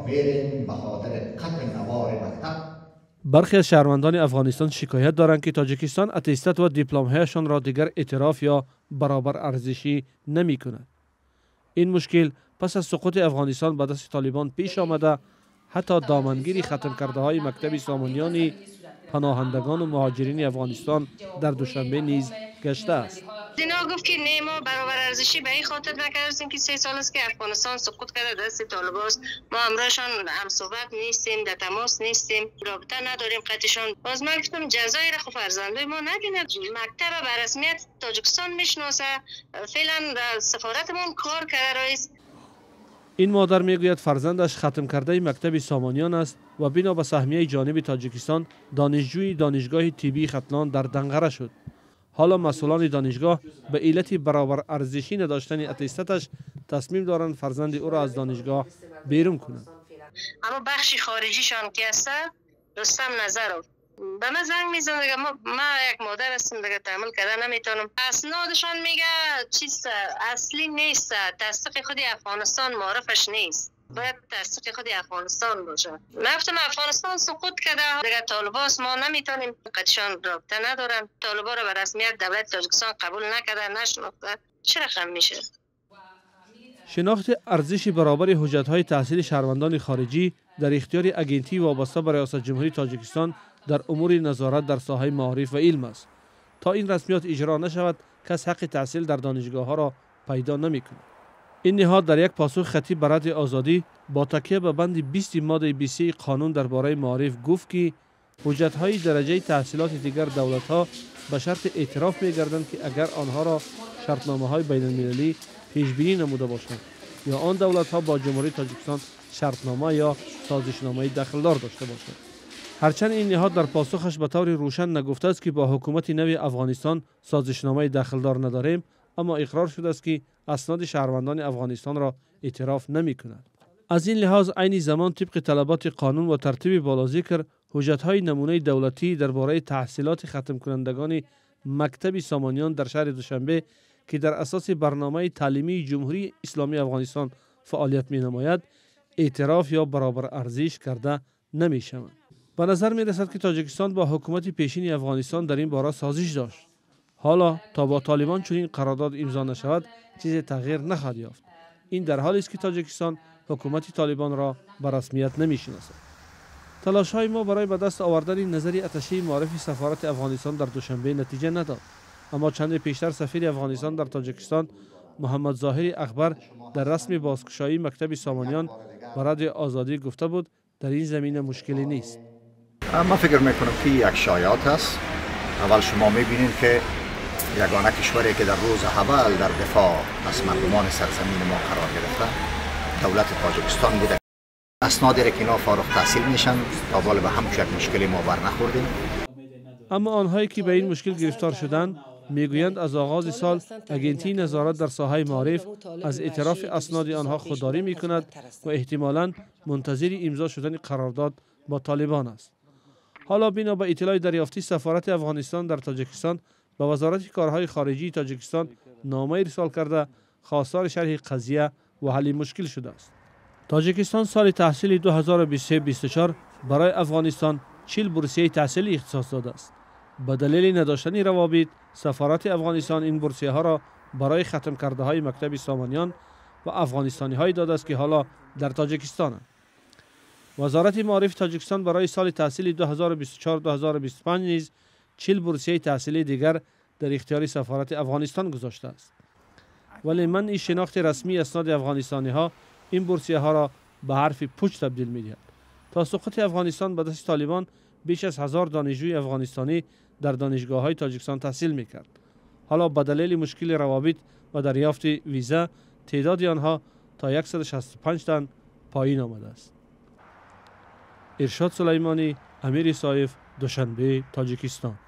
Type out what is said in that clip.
میریم به خاطر قتل نوار مکتب. برخی از شهروندان افغانستان شکایت دارند که تاجیکستان اتستات و دیپلم‌هایشان را دیگر اعتراف یا برابر ارزشی نمی کند. این مشکل پس از سقوط افغانستان به دست طالبان پیش آمده، حتی دامنگیری ختم کرده های مکتب سامانیان پناهندگان و مهاجرین افغانستان در دوشنبه نیز گشته است. اینا گفت که نه، ما برابر ارزشی به این خاطر نکردیم که 3 سال است که افغانستان سقوط کرده دست طالباست، ما همراهشان هم صحبت نیستیم، در تماس نیستیم، رابطه نداریم قطعشان. باز من گفتم جزایی را خب فرزندای ما ندینه. مکتب به رسمیت تاجیکستان میشناسه، فعلا در سفارتمون کار کرده رئیس. این مادر میگوید فرزندش ختم کرده مکتب سامانیان است و بنا به سهمیه جانب تاجیکستان دانشجوی دانشگاه طبی ختلان در دنقره شد. حالا مسئولان دانشگاه به علت برابر ارزشی نداشتن اتستاتش تصمیم دارند فرزند او را از دانشگاه بیرون کنند. اما بخشی خارجیشان که است رستم نظرов به من زنگ میزنه، دیگه ما یک مادر هستیم دیگه تحمل کردن نمیتونم. اسنادشان میگه چیز اصلی نیست، تصدیق خود افغانستان معرفش نیست، باید تصدیق خود افغانستان باشه. من گفتم افغانستان سقوط کرده دیگه طالباست، ما نمیتونیم، قدشان رابطه ندارن، طالبا را به رسمیت دولت تاجیکستان قبول نکرده، نشناخته، چه رقم میشه؟ شناخت ارزش برابر حجت‌های تحصیل شهروندان خارجی در اختیار اگنتی وابسته به ریاست جمهوری تاجیکستان در امور نظارت در ساحه معارف و علم است. تا این رسمیات اجرا نشود، کس حق تحصیل در دانشگاه‌ها را پیدا نمی‌کند. این نهاد در یک پاسخ خطی به رادیو آزادی با تکیه به بند 20 ماده 23 قانون درباره معارف گفت که حجت‌های درجه تحصیلات دیگر دولت‌ها به شرط اعتراف می‌گردند که اگر آنها را شرطنامه‌های بین‌المللی پیش‌بینی نموده باشند یا آن دولت‌ها با جمهوری تاجیکستان شرطنامه یا سازشنامه دخلدار داشته باشند. هرچند این نهاد در پاسخش به طور روشن نگفته است که با حکومت نو افغانستان سازشنامه دخلدار نداریم، اما اقرار شده است که اسناد شهروندان افغانستان را اعتراف نمی کند. از این لحاظ عین زمان طبق طلبات قانون و ترتیب بالاذکر حجت‌های نمونه دولتی درباره تحصیلات ختم کنندگان مکتب سامانیان در شهر دوشنبه که در اساس برنامه تعلیمی جمهوری اسلامی افغانستان فعالیت می نماید اعتراف یا برابر ارزش کرده نمی شوند. به نظر می رسد که تاجیکستان با حکومت پیشین افغانستان در این باره سازش داشت. حالا تا با طالبان چنین قرارداد امضا نشود چیزی تغییر نخواهد یافت. این در حالی است که تاجیکستان حکومت طالبان را به رسمیت نمی شناسد. تلاش‌های ما برای به دست آوردن نظری اتشی معرفی سفارت افغانستان در دوشنبه نتیجه نداد. اما چند پیشتر سفیر افغانستان در تاجیکستان محمد ظاهر اکبر در رسم بازگشایی مکتب سامانیان به رادیو آزادی گفته بود در این زمینه مشکلی نیست. ما فکر میکنم که یک شایعات است. اول شما میبینید که یگانه کشوری که در روز اول در دفاع از مردمان سرزمین ما قرار گرفته دولت تاجیکستان بوده. اسنادی را که اینا فارغ التحصیل میشن تا بالا به همچون یک مشکلی ما بر نخوردیم. اما آنهایی که به این مشکل گرفتار شدند میگویند از آغاز سال اگنتی نظارت در ساحه معارف از اعتراف اسناد آنها خودداری میکند و احتمالاً منتظر امضا شدن قرارداد با طالبان است. حالا بنا به اطلاع دریافتی سفارت افغانستان در تاجیکستان به وزارت کارهای خارجی تاجیکستان نامه ارسال کرده خواستار شرح قضیه و حل مشکل شده است. تاجیکستان سال تحصیلی 2023-24 برای افغانستان 40 بورسیه تحصیلی اختصاص داده است. به دلیل نداشتن روابط، سفارت افغانستان این بورسیه ها را برای ختم کرده های مکتب سامانیان و افغانستانی های داده است که حالا در تاجیکستان است. وزارت معارف تاجیکستان برای سال تحصیلی 2024-2025 نیز 40 بورسیه تحصیلی دیگر در اختیار سفارت افغانستان گذاشته است. ولی منع شناخت رسمی اسناد افغانستانی ها این بورسیه ها را به حرف پوچ تبدیل می‌دهد. تا سقوط افغانستان به دست طالبان بیش از 1000 دانشجوی افغانستانی در دانشگاه‌های تاجیکستان تحصیل می‌کرد. حالا به دلیل مشکل روابط و دریافت ویزا تعداد آنها تا 165 تن پایین آمده است. ارشاد سلیمانی، امیر سایف، دوشنبه، تاجیکستان.